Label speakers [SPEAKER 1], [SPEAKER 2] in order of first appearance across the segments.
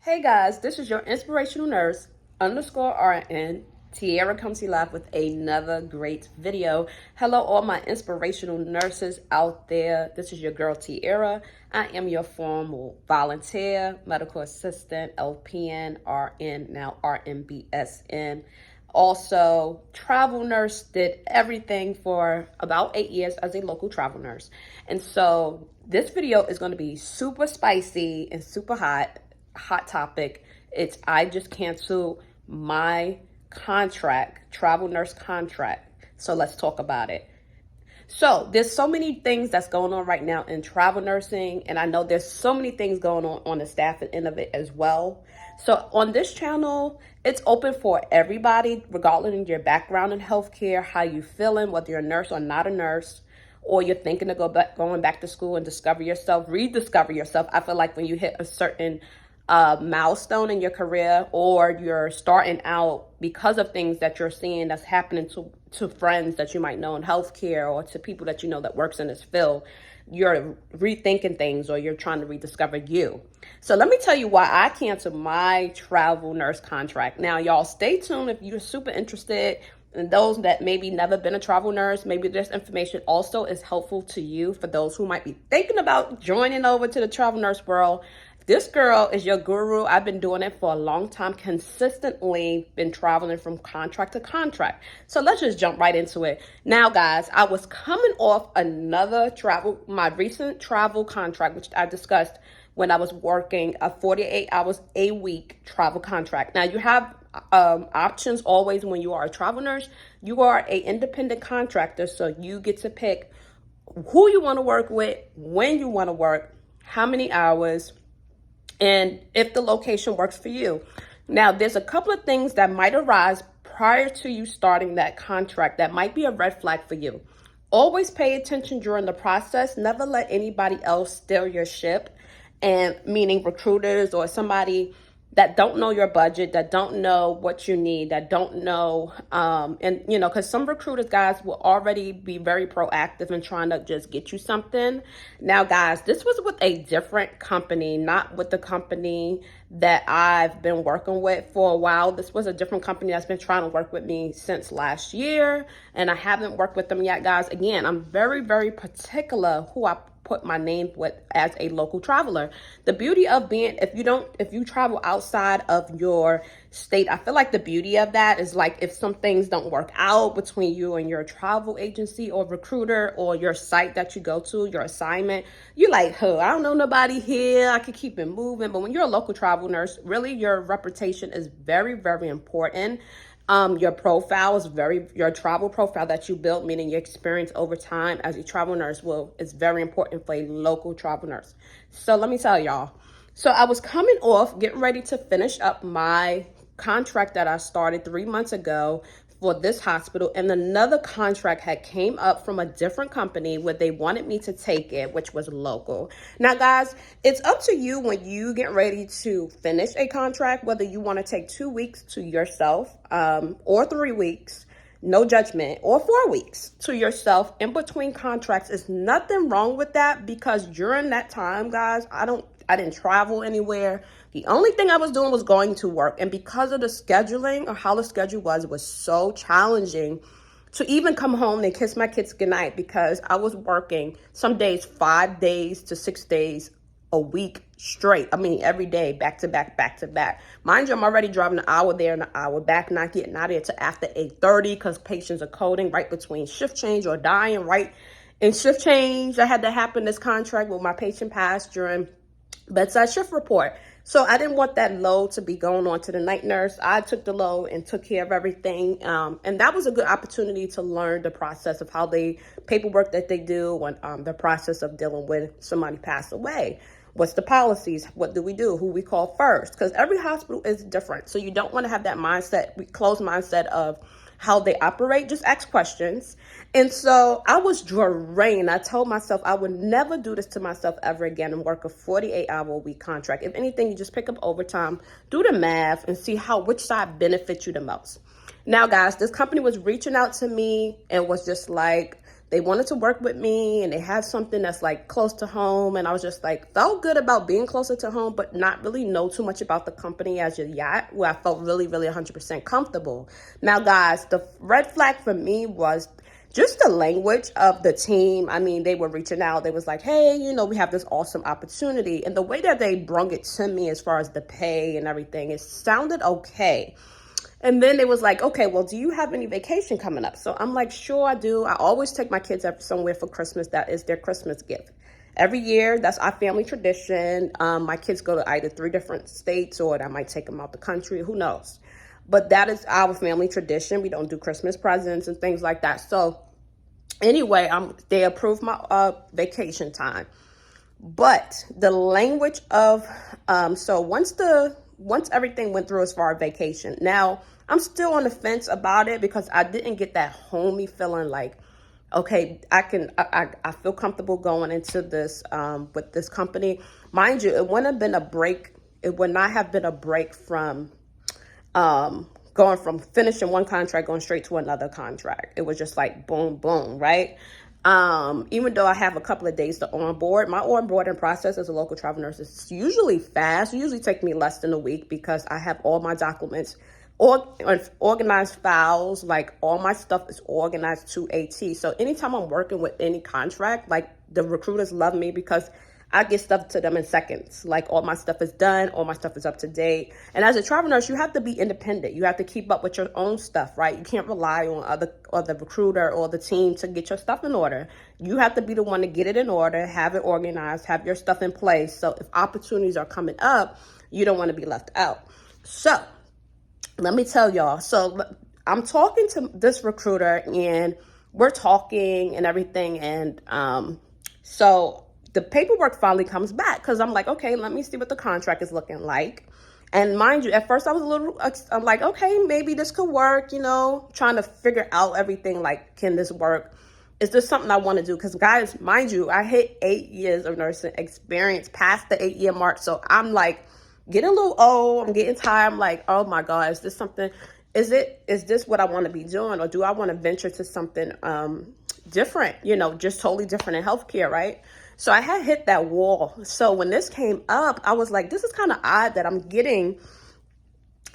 [SPEAKER 1] Hey guys, this is your inspirational nurse underscore RN. Tiara comes to you live with another great video. Hello, all my inspirational nurses out there. This is your girl Tiara. I am your formal volunteer, medical assistant, LPN, RN, now RNBSN. Also, travel nurse, did everything for about 8 years as a local travel nurse. And so this video is going to be super spicy and super hot topic. It's I just canceled my contract, travel nurse contract. So let's talk about it. So there's so many things that's going on right now in travel nursing, and I know there's so many things going on the staff end of it as well. So on this channel, it's open for everybody, regardless of your background in healthcare, how you feeling, whether you're a nurse or not a nurse, or you're thinking of going back to school and discover yourself, rediscover yourself. I feel like when you hit a certain milestone in your career, or you're starting out because of things that you're seeing that's happening to friends that you might know in healthcare, or to people that you know that works in this field, you're rethinking things, or you're trying to rediscover you. So let me tell you why I canceled my travel nurse contract. Now, y'all stay tuned if you're super interested. And those that maybe never been a travel nurse, maybe this information also is helpful to you for those who might be thinking about joining over to the travel nurse world. This girl is your guru. I've been doing it for a long time, consistently been traveling from contract to contract. So let's just jump right into it. Now, guys, I was coming off my recent travel contract, which I discussed when I was working a 48 hours a week travel contract. Now, you have options always when you are a travel nurse. You are an independent contractor, so you get to pick who you want to work with, when you want to work, how many hours, and if the location works for you. Now, there's a couple of things that might arise prior to you starting that contract that might be a red flag for you. Always pay attention during the process. Never let anybody else steer your ship, and meaning recruiters or somebody that don't know your budget, that don't know what you need, that don't know, and you know, because some recruiters, guys, will already be very proactive in trying to just get you something. Now, guys, this was with a different company, not with the company that I've been working with for a while. This was a different company that's been trying to work with me since last year, and I haven't worked with them yet, guys. Again, I'm very, very particular who I put my name with as a local traveler. The beauty of being, if you travel outside of your state, I feel like the beauty of that is, like, if some things don't work out between you and your travel agency or recruiter or your site that you go to, your assignment, you're like, I don't know nobody here, I could keep it moving. But when you're a local travel nurse, really your reputation is very, very important. Your profile is your travel profile that you built, meaning your experience over time as a travel nurse, is very important for a local travel nurse. So let me tell y'all. So I was coming off, getting ready to finish up my contract that I started 3 months ago for this hospital, and another contract had came up from a different company where they wanted me to take it, which was local. Now, guys, it's up to you when you get ready to finish a contract, whether you want to take 2 weeks to yourself, or 3 weeks, no judgment, or 4 weeks to yourself in between contracts. There's nothing wrong with that, because during that time, guys, I didn't travel anywhere. The only thing I was doing was going to work. And because of the scheduling, or how the schedule was, it was so challenging to even come home and kiss my kids goodnight, because I was working some days 5 days to 6 days a week straight. I mean, every day, back to back, back to back. Mind you, I'm already driving an hour there and an hour back, not getting out of there till after 8:30, because patients are coding right between shift change or dying right in shift change. I had to happen this contract with my patient passed during bedside shift report. So I didn't want that load to be going on to the night nurse. I took the load and took care of everything. And that was a good opportunity to learn the process of how paperwork that they do, and the process of dealing with somebody passed away. What's the policies? What do we do? Who we call first? Because every hospital is different. So you don't want to have that closed mindset of how they operate. Just ask questions. And so I was drained. I told myself I would never do this to myself ever again and work a 48-hour-a-week contract. If anything, you just pick up overtime, do the math, and see which side benefits you the most. Now, guys, this company was reaching out to me and was just like, they wanted to work with me and they had something that's like close to home. And I was just like, felt good about being closer to home, but not really know too much about the company as of yet, where I felt really, really 100% comfortable. Now, guys, the red flag for me was just the language of the team. I mean, they were reaching out. They was like, hey, you know, we have this awesome opportunity. And the way that they brung it to me as far as the pay and everything, it sounded okay. And then they was like, okay, well, do you have any vacation coming up? So I'm like, sure, I do. I always take my kids up somewhere for Christmas. That is their Christmas gift. Every year, that's our family tradition. My kids go to either 3 different states, or I might take them out the country. Who knows? But that is our family tradition. We don't do Christmas presents and things like that. So anyway, they approved my vacation time. But the language of, so once everything went through as far as vacation, now I'm still on the fence about it because I didn't get that homey feeling like, okay, I feel comfortable going into this, with this company. Mind you, it wouldn't have been a break. It would not have been a break from, going from finishing one contract, going straight to another contract. It was just like boom, boom, right? Even though I have a couple of days to onboard, my onboarding process as a local travel nurse is usually fast. It usually take me less than a week because I have all my documents organized files, like all my stuff is organized to a T. So anytime I'm working with any contract, like the recruiters love me because I get stuff to them in seconds. Like all my stuff is done, all my stuff is up to date. And as a travel nurse, you have to be independent. You have to keep up with your own stuff, right? You can't rely on the recruiter or the team to get your stuff in order. You have to be the one to get it in order, have it organized, have your stuff in place. So if opportunities are coming up, you don't want to be left out. So let me tell y'all. So I'm talking to this recruiter and we're talking and everything. And so the paperwork finally comes back because I'm like, okay, let me see what the contract is looking like. And mind you, at first I was I'm like, okay, maybe this could work, you know, trying to figure out everything. Like, can this work? Is this something I want to do? Because guys, mind you, I hit 8 years of nursing experience past the 8-year mark. So I'm like getting a little old. I'm getting tired. I'm like, oh my God, is this something? Is this what I want to be doing? Or do I want to venture to something different, you know, just totally different in healthcare, right? So I had hit that wall. So when this came up, I was like, this is kind of odd that I'm getting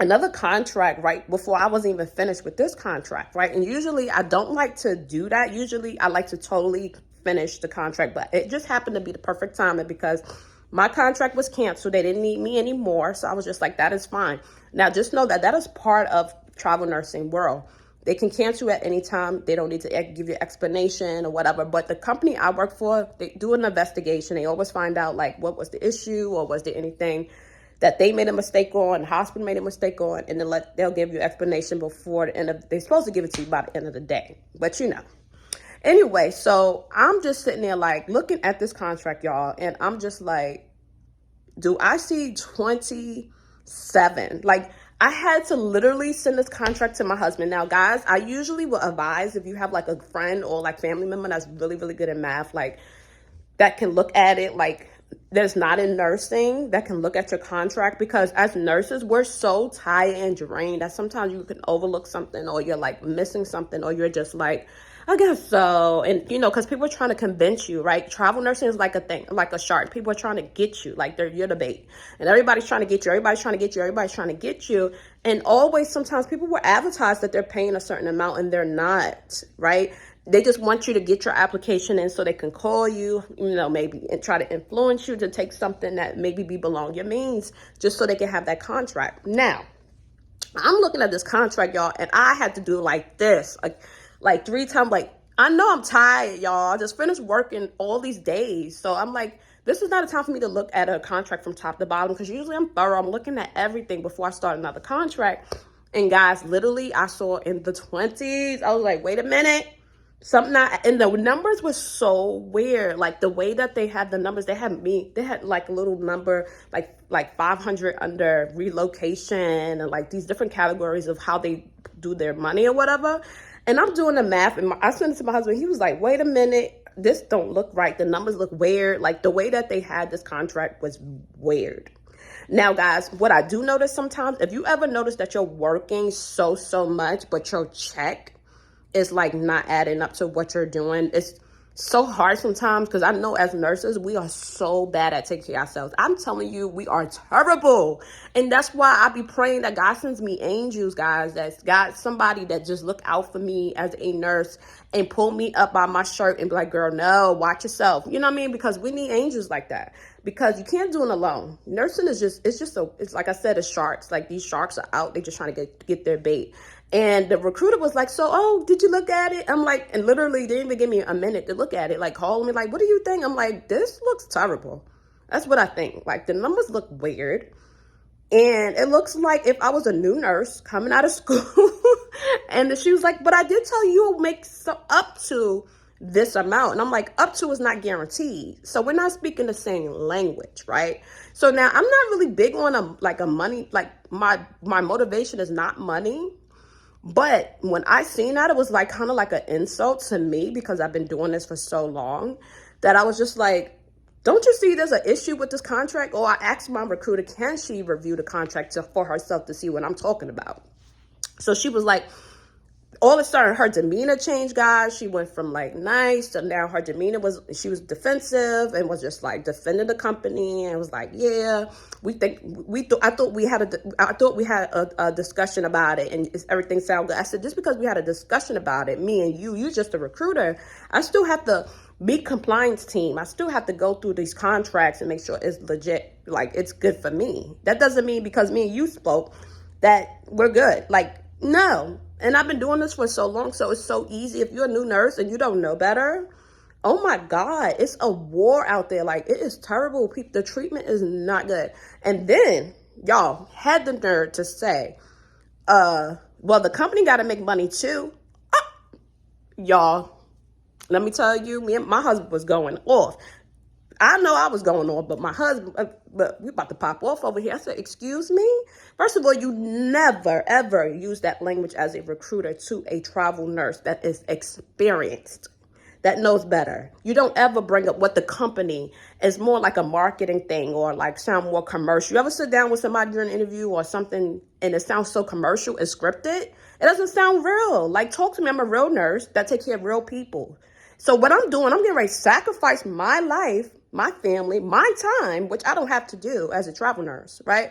[SPEAKER 1] another contract right before I wasn't even finished with this contract, right? And usually I don't like to do that. Usually I like to totally finish the contract, but it just happened to be the perfect timing because my contract was canceled. They didn't need me anymore. So I was just like, that is fine. Now just know that that is part of travel nursing world. They can cancel at any time. They don't need to give you explanation or whatever. But the company I work for, they do an investigation. They always find out like what was the issue or was there anything that they made a mistake on, the hospital made a mistake on, and then they'll give you explanation before the end of, they're supposed to give it to you by the end of the day. But you know. Anyway, so I'm just sitting there like looking at this contract, y'all, and I'm just like, do I see 27? Like, I had to literally send this contract to my husband. Now, guys, I usually will advise if you have like a friend or like family member that's really, really good at math, like that can look at it like that's not in nursing, that can look at your contract, because as nurses, we're so tired and drained that sometimes you can overlook something or you're like missing something or you're just like, I guess so. And, you know, because people are trying to convince you, right? Travel nursing is like a thing, like a shark. People are trying to get you, like you're the bait. And everybody's trying to get you. Everybody's trying to get you. Everybody's trying to get you. And always, sometimes people will advertise that they're paying a certain amount and they're not, right? They just want you to get your application in so they can call you, you know, maybe and try to influence you to take something that maybe be below your means just so they can have that contract. Now, I'm looking at this contract, y'all, and I had to do like this, like 3 times. Like, I know I'm tired, y'all. I just finished working all these days. So I'm like, this is not a time for me to look at a contract from top to bottom, because usually I'm thorough. I'm looking at everything before I start another contract. And guys, literally, I saw in the 20s. I was like, wait a minute. And the numbers were so weird. Like the way that they had the numbers, they had like a little number, like 500 under relocation and like these different categories of how they do their money or whatever. And I'm doing the math and I sent it to my husband. He was like, wait a minute, this don't look right. The numbers look weird. Like the way that they had this contract was weird. Now, guys, what I do notice sometimes, if you ever notice that you're working so much, but your check is like not adding up to what you're doing. It's so hard sometimes because I know as nurses, we are so bad at taking care of ourselves. I'm telling you, we are terrible. And that's why I be praying that God sends me angels, guys. That's God, somebody that just look out for me as a nurse and pull me up by my shirt and be like, girl, no, watch yourself. You know what I mean? Because we need angels like that. Because you can't do it alone. Nursing is just, it's like I said, it's sharks. Like these sharks are out. They're just trying to get their bait. And the recruiter was like, so, oh, did you look at it? I'm like, and literally they didn't even give me a minute to look at it. Like calling me like, what do you think? I'm like, this looks terrible. That's what I think. Like the numbers look weird. And it looks like if I was a new nurse coming out of school and she was like, but I did tell you you'll make up to this amount. And I'm like, up to is not guaranteed. So we're not speaking the same language, right? So now I'm not really big on a money, like my motivation is not money. But when I seen that, it was like kind of like an insult to me because I've been doing this for so long that I was just like, don't you see there's an issue with this contract? Or I asked my recruiter, can she review the contract for herself to see what I'm talking about? So she was like, all of a sudden her demeanor changed, guys. She went from like nice to now her demeanor she was defensive and was just like defending the company and was like, yeah, I thought we had a discussion about it and everything sounded good. I said, just because we had a discussion about it, me and you're just a recruiter, I still have to be compliance team. I still have to go through these contracts and make sure it's legit, like it's good for me. That doesn't mean because me and you spoke that we're good. Like, no. And I've been doing this for so long, so it's so easy. If you're a new nurse and you don't know better, oh my God, it's a war out there. Like, it is terrible. The treatment is not good. And then, y'all had the nerve to say, well, the company got to make money too. Y'all, let me tell you, me and my husband was going off. I know I was going on, but my husband, but we about to pop off over here. I said, excuse me? First of all, you never, ever use that language as a recruiter to a travel nurse that is experienced, that knows better. You don't ever bring up what the company is, more like a marketing thing or like sound more commercial. You ever sit down with somebody during an interview or something and it sounds so commercial and scripted? It doesn't sound real. Like, talk to me. I'm a real nurse that takes care of real people. So what I'm doing, I'm getting ready to sacrifice my life, my family, my time, which I don't have to do as a travel nurse, right?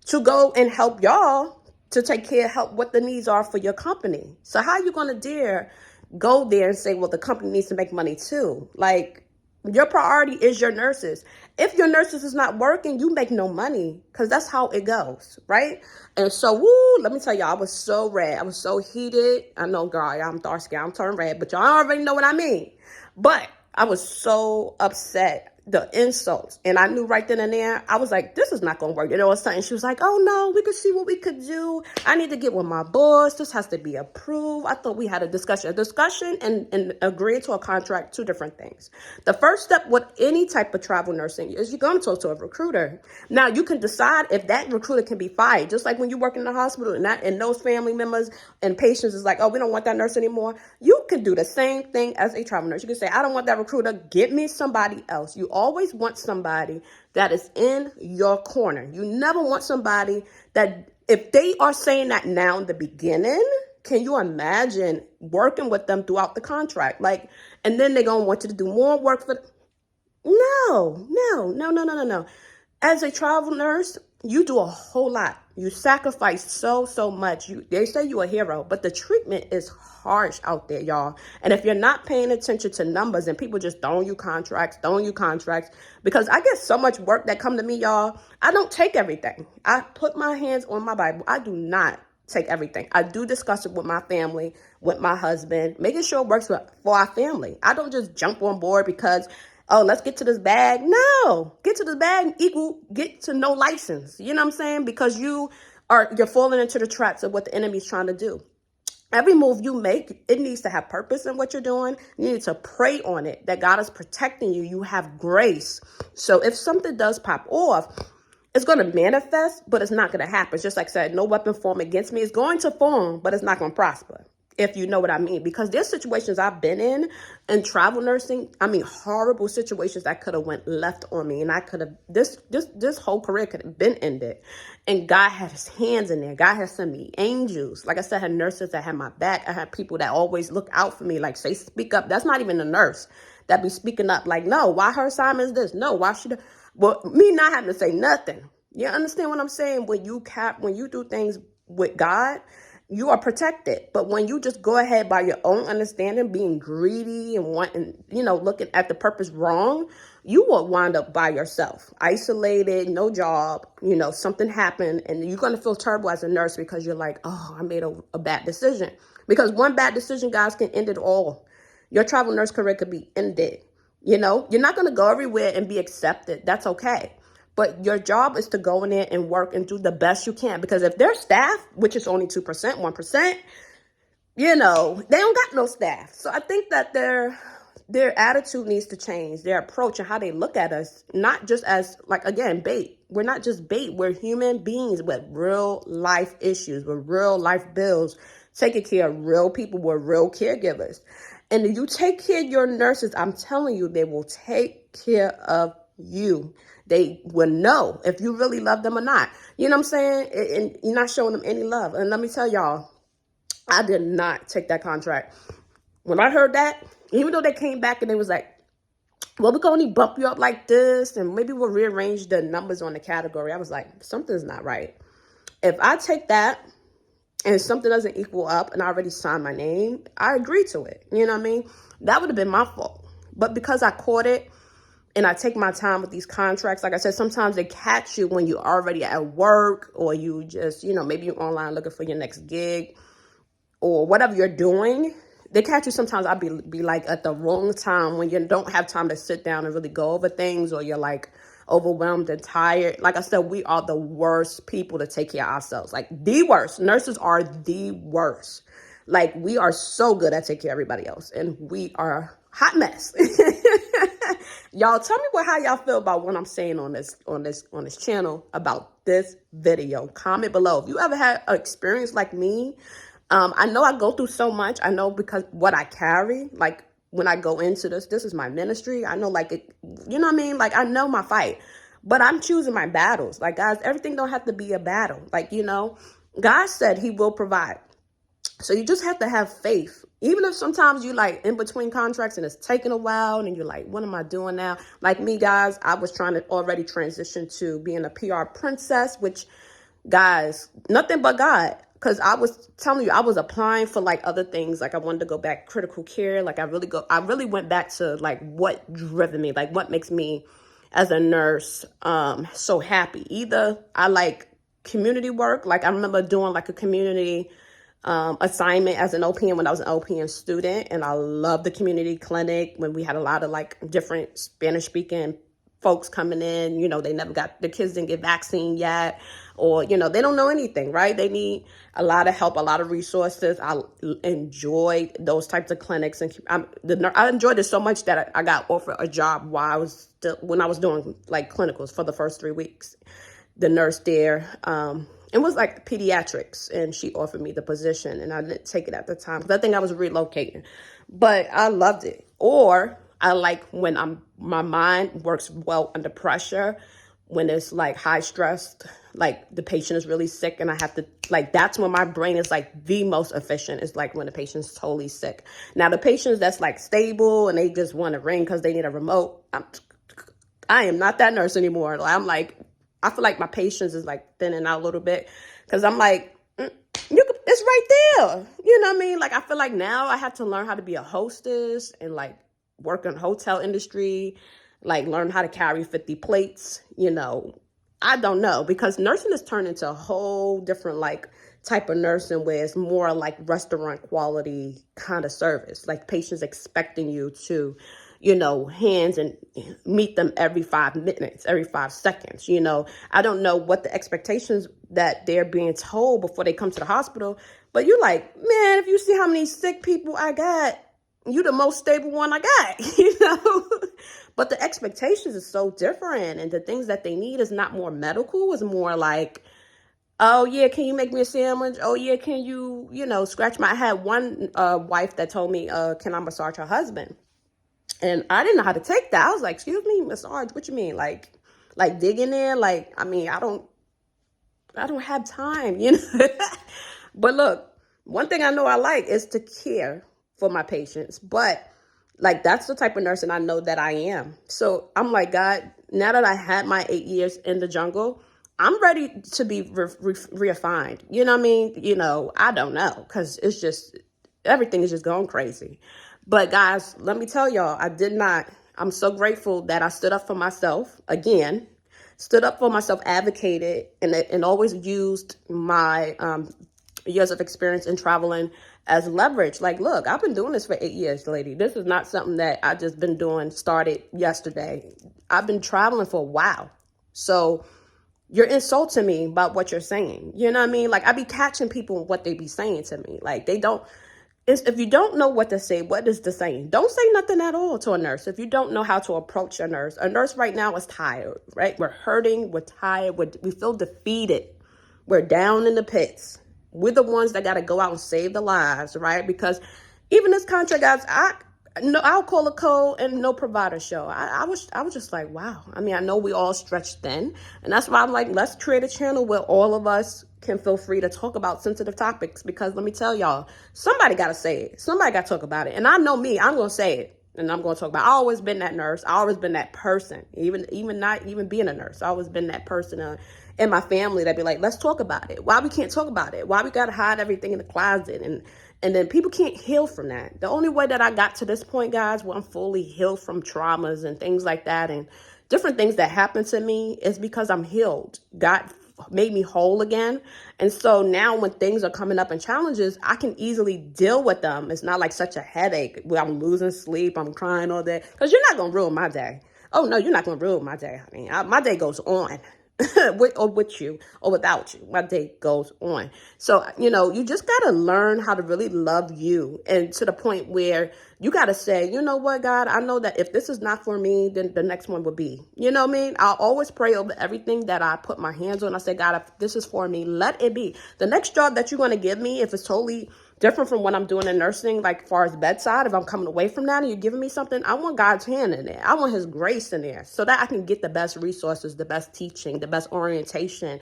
[SPEAKER 1] To go and help y'all to take care, help what the needs are for your company. So how are you going to dare go there and say, well, the company needs to make money too? Like, your priority is your nurses. If your nurses is not working, you make no money because that's how it goes, right? And so, let me tell y'all, I was so red. I was so heated. I know, girl, I'm dark skinned, I'm turning red, but y'all already know what I mean. But I was so upset, the insults. And I knew right then and there, I was like, this is not going to work. And all of a sudden she was like, oh no, we could see what we could do. I need to get with my boss. This has to be approved. I thought we had a discussion and agreeing to a contract, two different things. The first step with any type of travel nursing is you're going to talk to a recruiter. Now you can decide if that recruiter can be fired. Just like when you work in the hospital and those family members and patients is like, oh, we don't want that nurse anymore. You can do the same thing as a travel nurse. You can say, I don't want that recruiter. Get me somebody else. You always want somebody that is in your corner. You never want somebody that, if they are saying that now in the beginning, can you imagine working with them throughout the contract? Like, and then they're going to want you to do more work for, no. As a travel nurse, you do a whole lot. You sacrifice so much. They say you're a hero, but the treatment is harsh out there, y'all. And if you're not paying attention to numbers and people just throwing you contracts, because I get so much work that come to me, y'all, I don't take everything. I put my hands on my Bible. I do not take everything. I do discuss it with my family, with my husband, making sure it works for our family. I don't just jump on board because, oh, let's get to this bag. No, get to this bag equal get to no license. You know what I'm saying? Because you're falling into the traps of what the enemy's trying to do. Every move you make, it needs to have purpose in what you're doing. You need to pray on it, that God is protecting you. You have grace. So if something does pop off, it's going to manifest, but it's not going to happen. It's just like I said, no weapon formed against me. It's going to form, but it's not going to prosper. if you know what I mean, because there's situations I've been in travel nursing. I mean, horrible situations that could have went left on me, and I could have this whole career could have been ended. And God had his hands in there. God had sent me angels. Like I said, I had nurses that had my back. I had people that always look out for me, like say, speak up. That's not even a nurse that be speaking up, like, no, why her assignment is this? No, why should well, me not having to say nothing. You understand what I'm saying? When you do things with God, you are protected. But when you just go ahead by your own understanding, being greedy and wanting, looking at the purpose wrong, you will wind up by yourself, isolated, no job, something happened, and you're going to feel terrible as a nurse because you're like, oh, I made a bad decision. Because one bad decision, guys, can end it all. Your travel nurse career could be ended. You're not going to go everywhere and be accepted. That's okay. But your job is to go in there and work and do the best you can. Because if their staff, which is only 2%, 1%, they don't got no staff. So I think that their attitude needs to change, their approach and how they look at us, not just as, like, again, bait. We're not just bait. We're human beings with real life issues, with real life bills, taking care of real people, with real caregivers. And if you take care of your nurses, I'm telling you, they will take care of you. They will know if you really love them or not. You know what I'm saying? And you're not showing them any love. And let me tell y'all, I did not take that contract. When I heard that, even though they came back and they was like, well, we can only bump you up like this, and maybe we'll rearrange the numbers on the category. I was like, something's not right. If I take that and something doesn't equal up and I already signed my name, I agree to it. You know what I mean? That would have been my fault. But because I caught it and I take my time with these contracts, like I said, sometimes they catch you when you're already at work, or you just, maybe you're online looking for your next gig or whatever you're doing. They catch you sometimes. I'll be like at the wrong time when you don't have time to sit down and really go over things, or you're like overwhelmed and tired. Like I said, we are the worst people to take care of ourselves. Like the worst. Nurses are the worst. Like we are so good at taking care of everybody else, and we are a hot mess. Y'all tell me how y'all feel about what I'm saying on this channel about this video. Comment below. If you ever had an experience like me, I know I go through so much. I know because what I carry, like when I go into this is my ministry. I know, like, it, you know what I mean? Like, I know my fight, but I'm choosing my battles. Like, guys, everything don't have to be a battle. Like, God said he will provide. So you just have to have faith. Even if sometimes you like in between contracts and it's taking a while and you're like, what am I doing now? Like me, guys, I was trying to already transition to being a PR princess, which, guys, nothing but God. Because I was telling you, I was applying for like other things. Like I wanted to go back critical care. Like I really went back to like what driven me, like what makes me as a nurse so happy. Either I like community work. Like I remember doing like a community assignment as an OPN when I was an OPN student. And I loved the community clinic when we had a lot of like different Spanish speaking folks coming in. They never got, the kids didn't get vaccine yet, or, they don't know anything, right? They need a lot of help, a lot of resources. I enjoyed those types of clinics. And I enjoyed it so much that I got offered a job when I was doing like clinicals for the first 3 weeks. The nurse there, it was like pediatrics, and she offered me the position, and I didn't take it at the time because I think I was relocating, but I loved it. Or I like when my mind works well under pressure, when it's like high stress, like the patient is really sick and I have to, like, that's when my brain is like the most efficient. It's like when the patient's totally sick. Now the patients that's like stable and they just want to ring because they need a remote, I am not that nurse anymore. I'm like, I feel like my patience is like thinning out a little bit because I'm like, it's right there. You know what I mean? Like, I feel like now I have to learn how to be a hostess and like work in the hotel industry, like learn how to carry 50 plates. I don't know, because nursing has turned into a whole different like type of nursing where it's more like restaurant quality kind of service, like patients expecting you to, hands and meet them every 5 minutes, every 5 seconds. I don't know what the expectations that they're being told before they come to the hospital, but you're like, man, if you see how many sick people I got, you the most stable one I got, But the expectations is so different, and the things that they need is not more medical, it's more like Oh yeah, can you make me a sandwich? Oh yeah, can you, scratch my. I had one wife that told me, can I massage her husband? And I didn't know how to take that. I was like, excuse me, massage, what you mean? Like dig in there? Like, I mean, I don't have time. But look, one thing I know I like is to care for my patients. But like that's the type of nurse and I know that I am. So I'm like, God, now that I had my 8 years in the jungle, I'm ready to be refined. You know what I mean? I don't know because it's just everything is just going crazy. But guys, let me tell y'all, I did not. I'm so grateful that I stood up for myself again, stood up for myself, advocated, and always used my years of experience in traveling as leverage. Like, look, I've been doing this for 8 years, lady. This is not something that I just been doing, started yesterday. I've been traveling for a while. So you're insulting me about what you're saying. You know what I mean? Like, I be catching people what they be saying to me. Like, they don't. If you don't know what to say, what is the saying? Don't say nothing at all to a nurse. If you don't know how to approach a nurse right now is tired, right? We're hurting, we're tired, we feel defeated. We're down in the pits. We're the ones that got to go out and save the lives, right? Because even this contract, guys, I'll call a code and no provider show. I was just like, wow. I mean, I know we all stretched thin, and that's why I'm like, let's create a channel where all of us can feel free to talk about sensitive topics. Because let me tell y'all, somebody got to say it. Somebody got to talk about it. And I know me, I'm going to say it. And I'm going to talk about, I always been that nurse. I always been that person, even not even being a nurse. I always been that person in my family that be like, let's talk about it. Why we can't talk about it? Why we got to hide everything in the closet? And then people can't heal from that. The only way that I got to this point, guys, where I'm fully healed from traumas and things like that and different things that happened to me is because I'm healed. God made me whole again. And so now when things are coming up and challenges, I can easily deal with them. It's not like such a headache where I'm losing sleep, I'm crying all day. Because you're not going to ruin my day. Oh, no, you're not going to ruin my day. I mean, my day goes on. with you or without you. My day goes on. So, you just got to learn how to really love you, and to the point where you got to say, you know what, God, I know that if this is not for me, then the next one will be. You know what I mean? I'll always pray over everything that I put my hands on. I say, God, if this is for me, let it be. The next job that you're going to give me, if it's totally different from what I'm doing in nursing, like far as bedside, if I'm coming away from that and you're giving me something, I want God's hand in there. I want his grace in there so that I can get the best resources, the best teaching, the best orientation,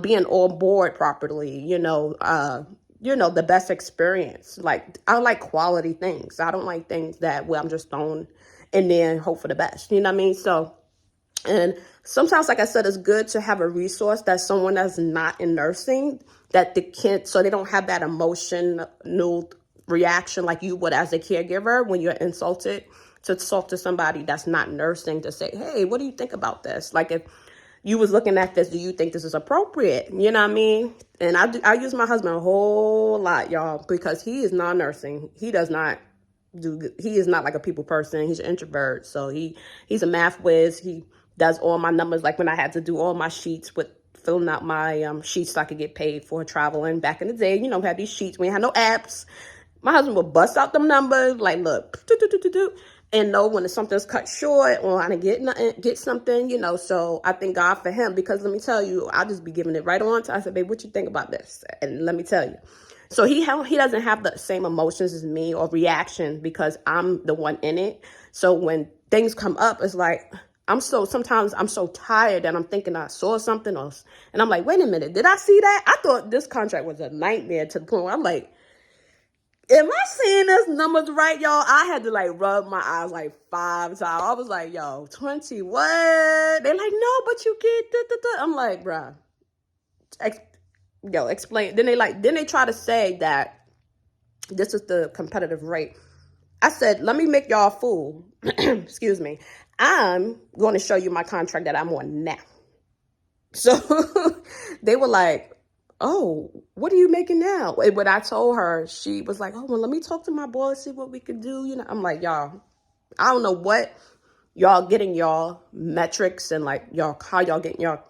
[SPEAKER 1] being on board properly, the best experience. Like, I like quality things. I don't like things that where I'm just thrown in there and hope for the best. You know what I mean? So, and sometimes, like I said, it's good to have a resource that's someone that's not in nursing, that the kids, so they don't have that emotional reaction like you would as a caregiver when you're insulted, to talk to somebody that's not nursing to say, hey, what do you think about this? Like, if you was looking at this, do you think this is appropriate? You know what I mean? And I use my husband a whole lot, y'all, because he is non-nursing. He is not like a people person. He's an introvert. So he's a math whiz. He does all my numbers. Like when I had to do all my sheets with filling out my sheets so I could get paid for traveling back in the day, we had these sheets. We ain't had no apps. My husband would bust out them numbers, like, look, and know when something's cut short or I didn't get something, So I thank God for him, because let me tell you, I'll just be giving it right on to. I said, babe, what you think about this? And let me tell you. So he doesn't have the same emotions as me or reactions, because I'm the one in it. So when things come up, it's like, sometimes I'm so tired that I'm thinking I saw something else. And I'm like, wait a minute, did I see that? I thought this contract was a nightmare, to the point where I'm like, am I seeing this numbers right, y'all? I had to like rub my eyes like 5 times. I was like, yo, 20 what? They're like, no, but you get I'm like, bruh, explain. Then they try to say that this is the competitive rate. I said, let me make y'all a fool. Excuse me. I'm going to show you my contract that I'm on now. So they were like, oh, what are you making now? And when I told her, she was like, oh, well, let me talk to my boss, see what we could do. I'm like, y'all, I don't know what y'all getting y'all metrics and like how y'all getting y'all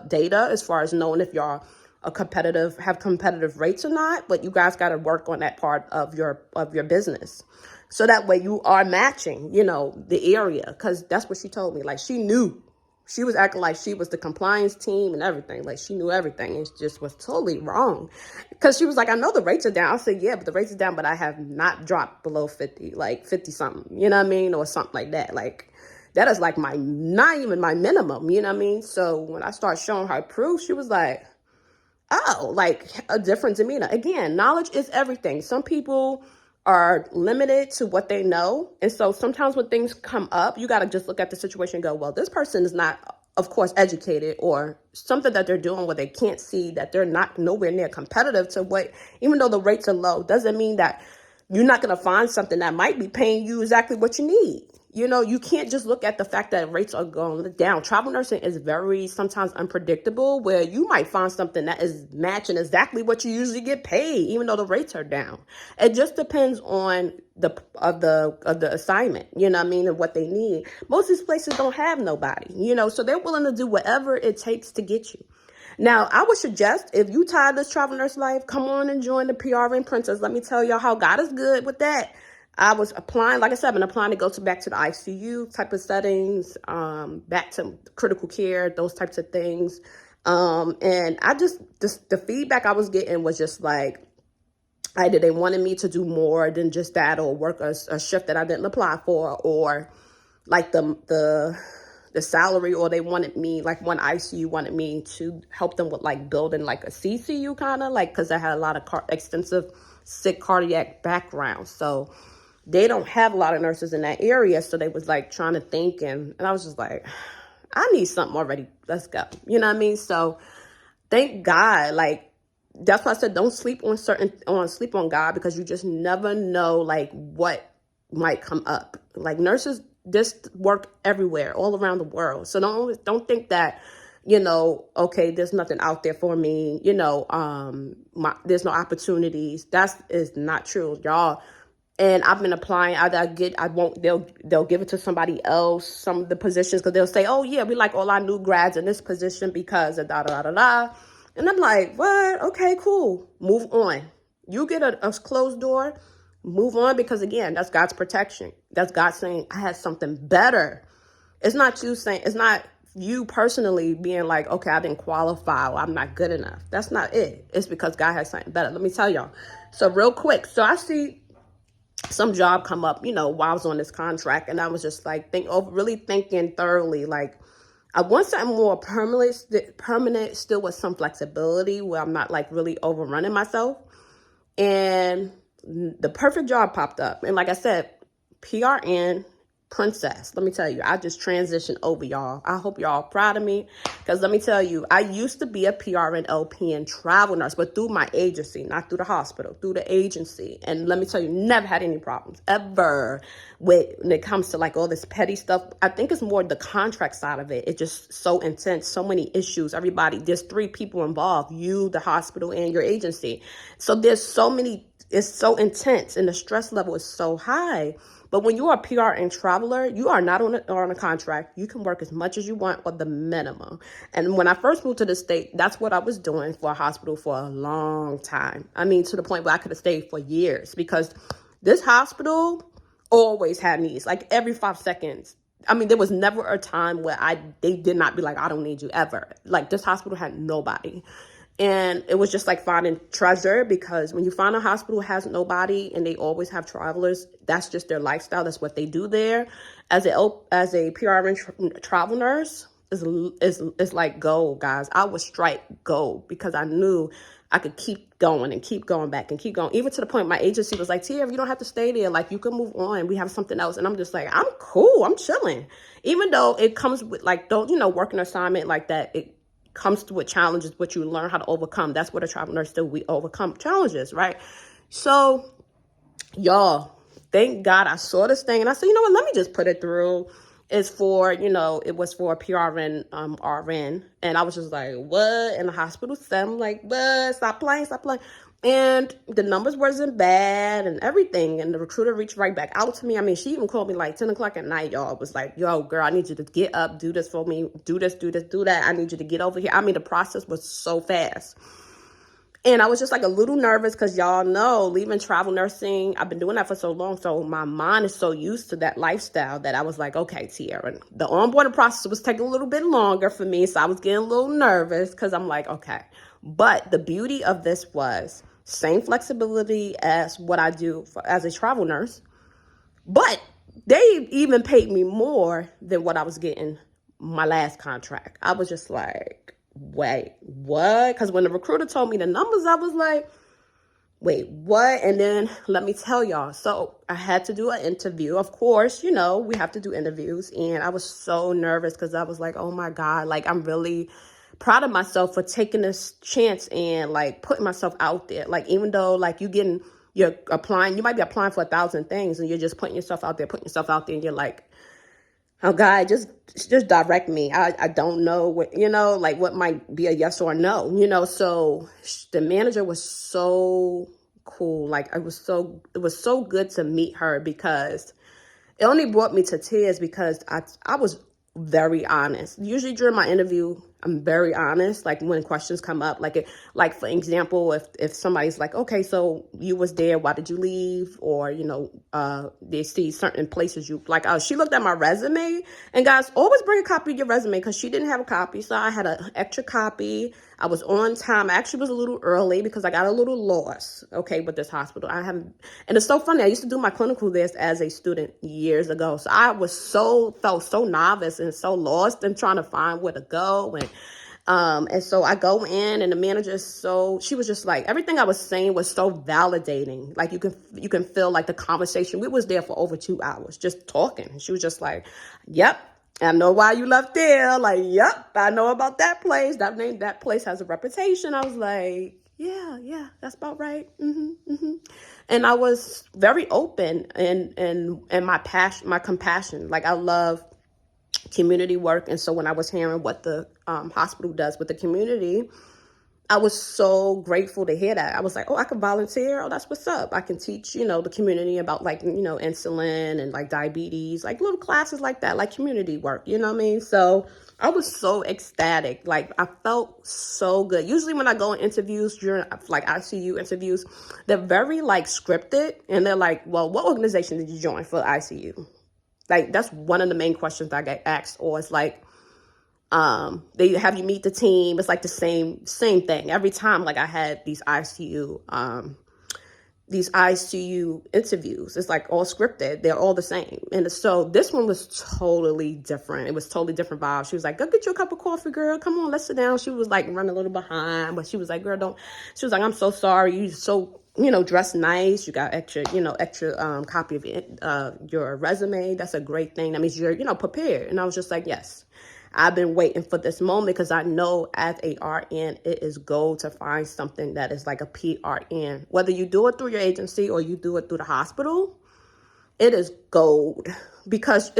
[SPEAKER 1] data as far as knowing if y'all have competitive rates or not. But you guys got to work on that part of your business. So that way you are matching, the area. Because that's what she told me. Like, she knew She was acting like she was the compliance team and everything. Like she knew everything. It just was totally wrong. Because she was like, I know the rates are down. I said, yeah, but the rates are down, but I have not dropped below 50, like 50 something, you know what I mean? Or something like that. Like that is like not even my minimum, you know what I mean? So when I started showing her proof, she was like, oh, like a different demeanor. Again, knowledge is everything. Some people are limited to what they know. And so sometimes when things come up, you got to just look at the situation and go, well, this person is not, of course, educated, or something that they're doing where they can't see that they're not nowhere near competitive to what, even though the rates are low, doesn't mean that you're not going to find something that might be paying you exactly what you need. You know, you can't just look at the fact that rates are going down. Travel nursing is very sometimes unpredictable, where you might find something that is matching exactly what you usually get paid, even though the rates are down. It just depends on the assignment, you know what I mean, and what they need. Most of these places don't have nobody, you know, so they're willing to do whatever it takes to get you. Now, I would suggest if you tired of this travel nurse life, come on and join the PRN Princess. Let me tell y'all how God is good with that. I was applying, like I said, I've been applying to go back to the ICU type of settings, back to critical care, those types of things. And I the feedback I was getting was just like, either they wanted me to do more than just that, or work a shift that I didn't apply for, or like the salary, or they wanted me, like one ICU wanted me to help them with like building like a CCU kind of, like, because I had a lot of extensive sick cardiac background. So they don't have a lot of nurses in that area. So they was like trying to think, and I was just like, I need something already. Let's go. You know what I mean? So thank God, like, that's why I said don't sleep on God, because you just never know like what might come up. Like nurses just work everywhere, all around the world. So don't think that, you know, okay, there's nothing out there for me, you know, there's no opportunities. That is not true, y'all. And I've been applying. They'll give it to somebody else, some of the positions, because they'll say, oh yeah, we like all our new grads in this position because of da da da da. And I'm like, what? Okay, cool. Move on. You get a closed door, move on, because again, that's God's protection. That's God saying, I had something better. It's not you personally being like, okay, I didn't qualify, or I'm not good enough. That's not it. It's because God has something better. Let me tell y'all. So real quick. So I see some job come up, you know, while I was on this contract, and I was just like, really thinking thoroughly, like, I want something more permanent, still with some flexibility, where I'm not like really overrunning myself. And the perfect job popped up. And like I said, PRN Princess. Let me tell you, I just transitioned over, y'all. I hope y'all proud of me, because let me tell you, I used to be a PRN LPN travel nurse, but through my agency, not through the hospital, through the agency. And let me tell you, never had any problems ever when it comes to like all this petty stuff. I think it's more the contract side of it. It's just so intense, so many issues. There's 3 people involved, you, the hospital, and your agency. So there's so many, it's so intense, and the stress level is so high. But when you are a PRN traveler, you are not on a contract. You can work as much as you want, or the minimum. And when I first moved to the state, that's what I was doing for a hospital for a long time. I mean, to the point where I could have stayed for years, because this hospital always had needs, like every 5 seconds. I mean, there was never a time where they did not be like, I don't need you, ever. Like, this hospital had nobody. And it was just like finding treasure, because when you find a hospital that has nobody and they always have travelers, that's just their lifestyle. That's what they do there. As a PRN travel nurse, is like gold, guys. I would strike gold, because I knew I could keep going and keep going back and keep going. Even to the point my agency was like, Tia, you don't have to stay there. Like, you can move on. We have something else. And I'm just like, I'm cool. I'm chilling. Even though it comes with like, don't, you know, work an assignment like that, it comes with challenges, but you learn how to overcome. That's what a travel nurse do. We overcome challenges, right? So, y'all, thank God I saw this thing, and I said, you know what, let me just put it through. It's for, you know, it was for a PRN RN, and I was just like, what? In the hospital said, I'm like, what? Stop playing. And the numbers wasn't bad and everything. And the recruiter reached right back out to me. I mean, she even called me like 10 o'clock at night, y'all. It was like, yo, girl, I need you to get up, do this for me, do this, do that. I need you to get over here. I mean, the process was so fast. And I was just like a little nervous because y'all know, leaving travel nursing, I've been doing that for so long. So my mind is so used to that lifestyle that I was like, okay, Tiara, the onboarding process was taking a little bit longer for me. So I was getting a little nervous because I'm like, okay. But the beauty of this was same flexibility as what I do as a travel nurse. But they even paid me more than what I was getting my last contract. I was just like, wait, what? Because when the recruiter told me the numbers, I was like, wait, what? And then let me tell y'all. So I had to do an interview. Of course, we have to do interviews. And I was so nervous because I was like, oh my God, like I'm really proud of myself for taking this chance and like putting myself out there. Like, even though like you're applying, you might be applying for 1,000 things and you're just putting yourself out there, and you're like, oh God, just direct me. I don't know what, like what might be a yes or a no, so the manager was so cool. Like it was so good to meet her because it only brought me to tears because I was very honest. Usually during my interview, I'm very honest. Like when questions come up, like for example, if somebody's like, okay, so you was there, why did you leave? Or, they see certain places you like, she looked at my resume, and guys, always bring a copy of your resume because she didn't have a copy. So I had an extra copy. I was on time. I actually was a little early because I got a little lost, okay, with this hospital. And it's so funny. I used to do my clinical this as a student years ago. So I felt so novice and so lost and trying to find where to go. And so I go in, and the manager she was just like, everything I was saying was so validating. Like you can feel like the conversation. We was there for over 2 hours just talking. And she was just like, yep, I know why you left there. Like, yep, I know about that place. That place has a reputation. I was like, yeah, that's about right. And I was very open and my compassion. Like I love community work. And so when I was hearing what the hospital does with the community, I was so grateful to hear that. I was like, oh, I can volunteer. Oh, that's what's up. I can teach, the community about like, insulin and like diabetes, like little classes like that, like community work, you know what I mean? So I was so ecstatic. Like I felt so good. Usually when I go in interviews during like ICU interviews, they're very like scripted, and they're like, well, what organization did you join for ICU? Like that's one of the main questions I get asked. Or it's like, they have you meet the team. It's like the same thing every time. Like I had these ICU interviews. It's like all scripted. They're all the same. And so this one was totally different. It was totally different vibe. She was like, go get you a cup of coffee, girl. Come on, let's sit down. She was like running a little behind, but she was like, girl, don't. She was like, I'm so sorry. You so, dressed nice. You got extra copy of your resume. That's a great thing. That means you're, prepared. And I was just like, yes. I've been waiting for this moment because I know as a RN, it is gold to find something that is like a PRN. Whether you do it through your agency or you do it through the hospital, it is gold because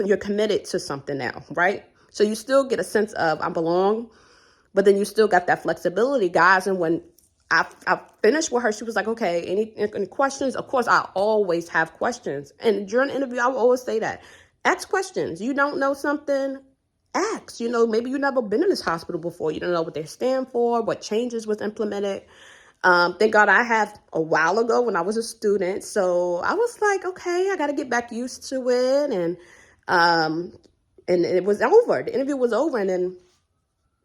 [SPEAKER 1] you're committed to something now, right? So you still get a sense of I belong, but then you still got that flexibility, guys. And when I finished with her, she was like, okay, any questions? Of course, I always have questions. And during the interview, I will always say that. Ask questions. You don't know something, ask. Maybe you've never been in this hospital before. You don't know what they stand for, what changes was implemented. Thank God I had a while ago when I was a student. So I was like, okay, I got to get back used to it. And it was over. The interview was over. And then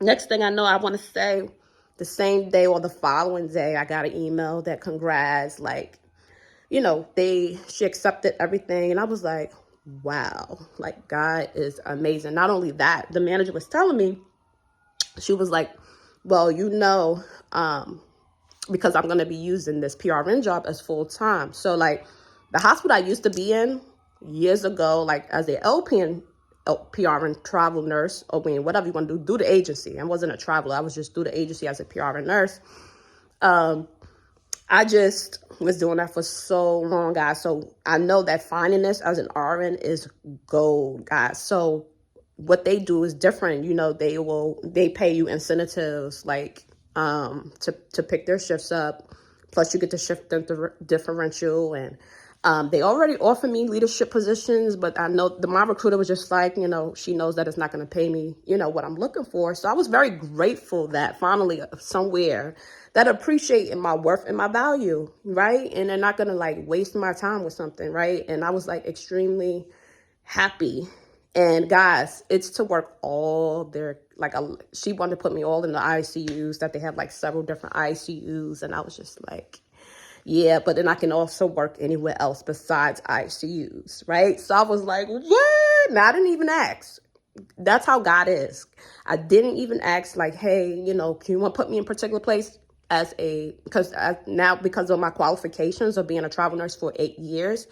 [SPEAKER 1] next thing I know, I want to say the same day or the following day, I got an email that congrats, like, she accepted everything. And I was like, wow, like God is amazing. Not only that, the manager was telling me, she was like, well, because I'm going to be using this PRN job as full time. So like the hospital I used to be in years ago, like as a LPN, PRN travel nurse, or whatever you want to do the agency. I wasn't a traveler. I was just through the agency as a PRN nurse. I just was doing that for so long, guys. So I know that finding this as an RN is gold, guys. So what they do is different. They pay you incentives like to pick their shifts up. Plus you get the shift differential, and They already offered me leadership positions, but I know my recruiter was just like, she knows that it's not going to pay me, what I'm looking for. So I was very grateful that finally somewhere that appreciating my worth and my value, right? And they're not going to like waste my time with something, right? And I was like extremely happy. And guys, it's to work all their, she wanted to put me all in the ICUs, that they have like several different ICUs. And I was just like, yeah, but then I can also work anywhere else besides ICUs, right? So I was like, what? And I didn't even ask. That's how God is. I didn't even ask like, hey, can you want to put me in a particular place because of my qualifications of being a travel nurse for 8 years,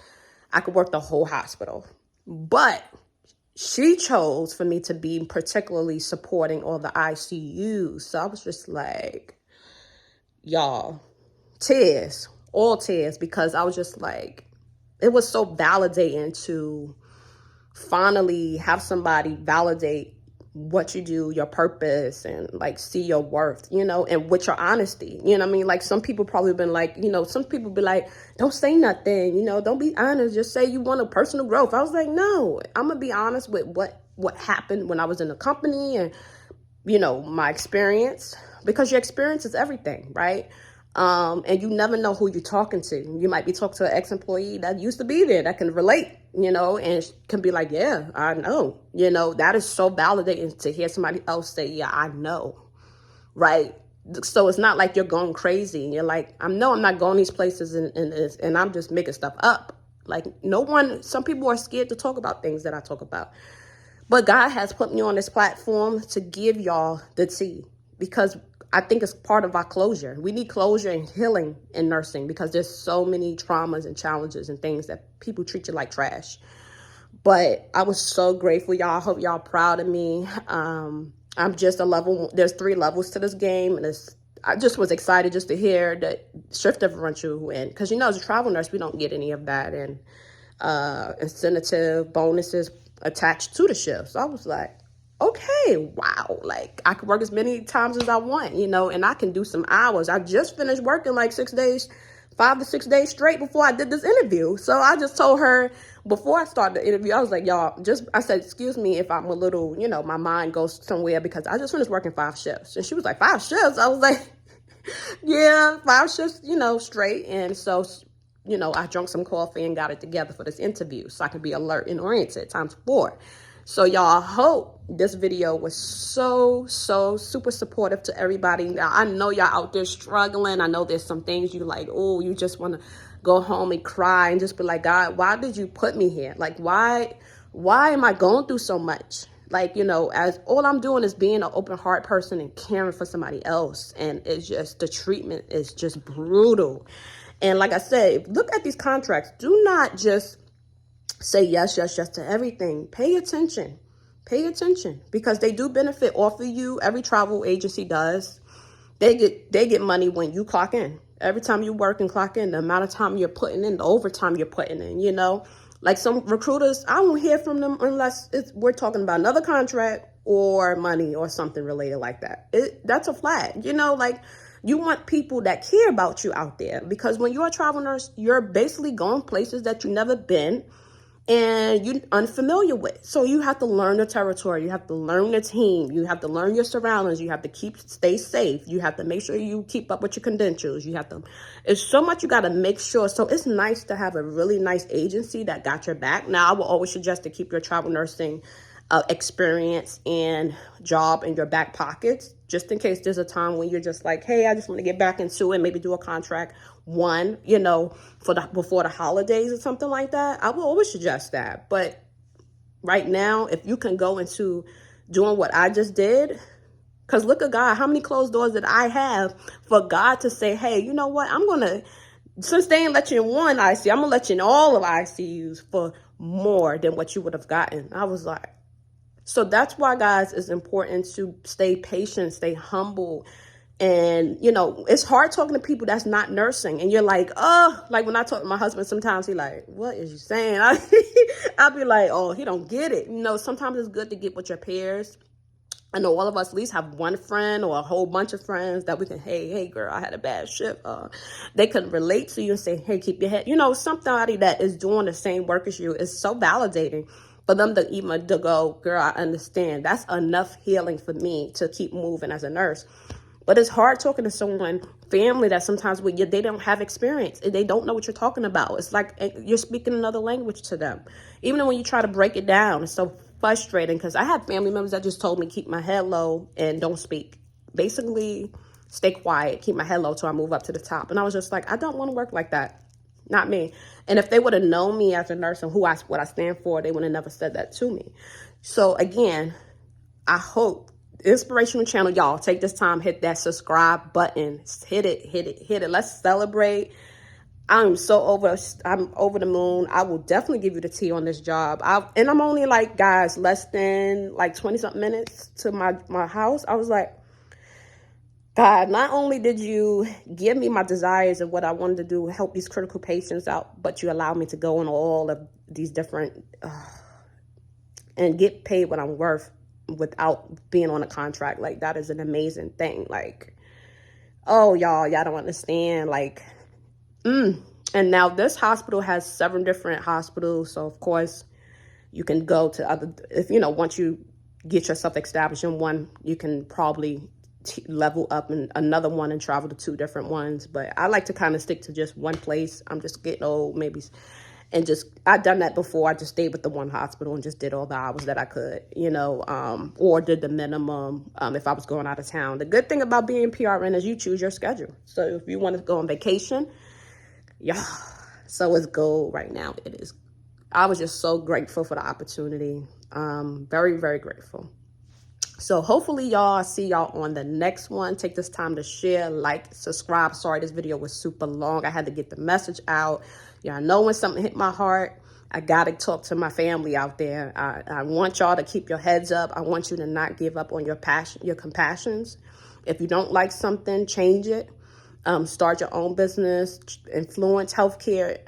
[SPEAKER 1] I could work the whole hospital. But she chose for me to be particularly supporting all the ICUs. So I was just like, y'all, tears, all tears, because I was just like, it was so validating to finally have somebody validate what you do, your purpose, and like see your worth, and with your honesty, what I mean? Like some people probably been like, some people be like, don't say nothing, don't be honest, just say you want a personal growth. I was like, no, I'm gonna be honest with what happened when I was in the company and, my experience, because your experience is everything, right? And you never know who you're talking to. You might be talking to an ex-employee that used to be there that can relate, and can be like, yeah, I know, that is so validating to hear somebody else say, yeah, I know, right? So it's not like you're going crazy and you're like, I'm not going these places and I'm just making stuff up. Like some people are scared to talk about things that I talk about. But God has put me on this platform to give y'all the tea, because I think it's part of our closure. We need closure and healing in nursing, because there's so many traumas and challenges and things that people treat you like trash. But I was so grateful, y'all. I hope y'all proud of me. I'm just there's 3 levels to this game. And I just was excited just to hear the shift differential. And because, as a travel nurse, we don't get any of that. And incentive bonuses attached to the shift. So I was like, okay, wow, like I can work as many times as I want, and I can do some hours. I just finished working like 6 days, 5 to 6 days straight before I did this interview. So I just told her before I started the interview, I was like, y'all, I said, excuse me if I'm a little, my mind goes somewhere, because I just finished working 5 shifts. And she was like, 5 shifts? I was like, yeah, 5 shifts, straight. And so, I drank some coffee and got it together for this interview so I could be alert and oriented times 4. So y'all, hope this video was so super supportive to everybody. Now, I know y'all out there struggling. I know there's some things you like, oh, you just want to go home and cry and just be like, God, why did you put me here? Like, why am I going through so much? Like, as all I'm doing is being an open heart person and caring for somebody else. And it's just, the treatment is just brutal. And like I said, look at these contracts. Do not just say yes to everything. Pay attention, because they do benefit off of you. Every travel agency does. They get money when you clock in. Every time you work and clock in, the amount of time you're putting in, the overtime you're putting in, like some recruiters, I won't hear from them unless we're talking about another contract or money or something related like that. That's a flag, like you want people that care about you out there, because when you're a travel nurse, you're basically going places that you've never been and you're unfamiliar with. So you have to learn the territory. You have to learn the team. You have to learn your surroundings. You have to stay safe. You have to make sure you keep up with your credentials. It's so much you got to make sure. So it's nice to have a really nice agency that got your back. Now, I will always suggest to keep your travel nursing experience and job in your back pockets, just in case there's a time when you're just like, hey, I just want to get back into it, maybe do a contract before the holidays or something like that. I will always suggest that. But right now, if you can go into doing what I just did, because look at God, how many closed doors did I have for God to say, hey, you know what, since they ain't let you in one ICU, I'm gonna let you in all of ICUs for more than what you would have gotten. I was like, so that's why, guys, it's important to stay patient, stay humble. And, it's hard talking to people that's not nursing. And you're like, oh, like when I talk to my husband, sometimes he like, what is you saying? I'll be like, oh, he don't get it. Sometimes it's good to get with your peers I know all of us at least have one friend or a whole bunch of friends that we can, hey, girl, I had a bad shift. They can relate to you and say, hey, keep your head. Somebody that is doing the same work as you is so validating for them to even to go, girl, I understand. That's enough healing for me to keep moving as a nurse. But it's hard talking to someone, family, that sometimes they don't have experience and they don't know what you're talking about. It's like you're speaking another language to them. Even when you try to break it down, it's so frustrating because I had family members that just told me keep my head low and don't speak. Basically, stay quiet, keep my head low till I move up to the top. And I was just like, I don't want to work like that. Not me. And if they would have known me as a nurse and what I stand for, they would have never said that to me. So again, I hope inspirational channel, y'all, take this time, hit that subscribe button, hit it. Let's celebrate. I'm over the moon. I will definitely give you the tea on this job. And I'm only like, guys, less than like 20 something minutes to my house. I was like, God, not only did you give me my desires of what I wanted to do, help these critical patients out, but you allowed me to go on all of these different and get paid what I'm worth without being on a contract. Like, that is an amazing thing. Like, oh, y'all don't understand. Like, and now this hospital has 7 different hospitals. So of course you can go to other, once you get yourself established in one, you can probably level up in another one and travel to 2 different ones. But I like to kind of stick to just one place. I'm just getting old, maybe. And I've done that before. I just stayed with the one hospital and just did all the hours that I could, or did the minimum if I was going out of town. The good thing about being PRN is you choose your schedule. So if you want to go on vacation, yeah, so it's gold right now. It is. I was just so grateful for the opportunity. Very, very grateful. So hopefully y'all, see y'all on the next one. Take this time to share, like, subscribe. Sorry, this video was super long. I had to get the message out. Y'all know when something hit my heart, I got to talk to my family out there. I want y'all to keep your heads up. I want you to not give up on your compassions. If you don't like something, change it. Start your own business, influence healthcare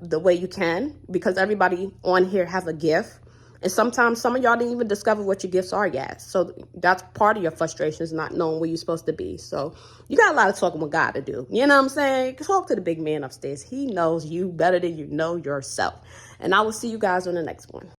[SPEAKER 1] the way you can, because everybody on here has a gift. And sometimes some of y'all didn't even discover what your gifts are yet. So that's part of your frustration, is not knowing where you're supposed to be. So you got a lot of talking with God to do. You know what I'm saying? Talk to the big man upstairs. He knows you better than you know yourself. And I will see you guys on the next one.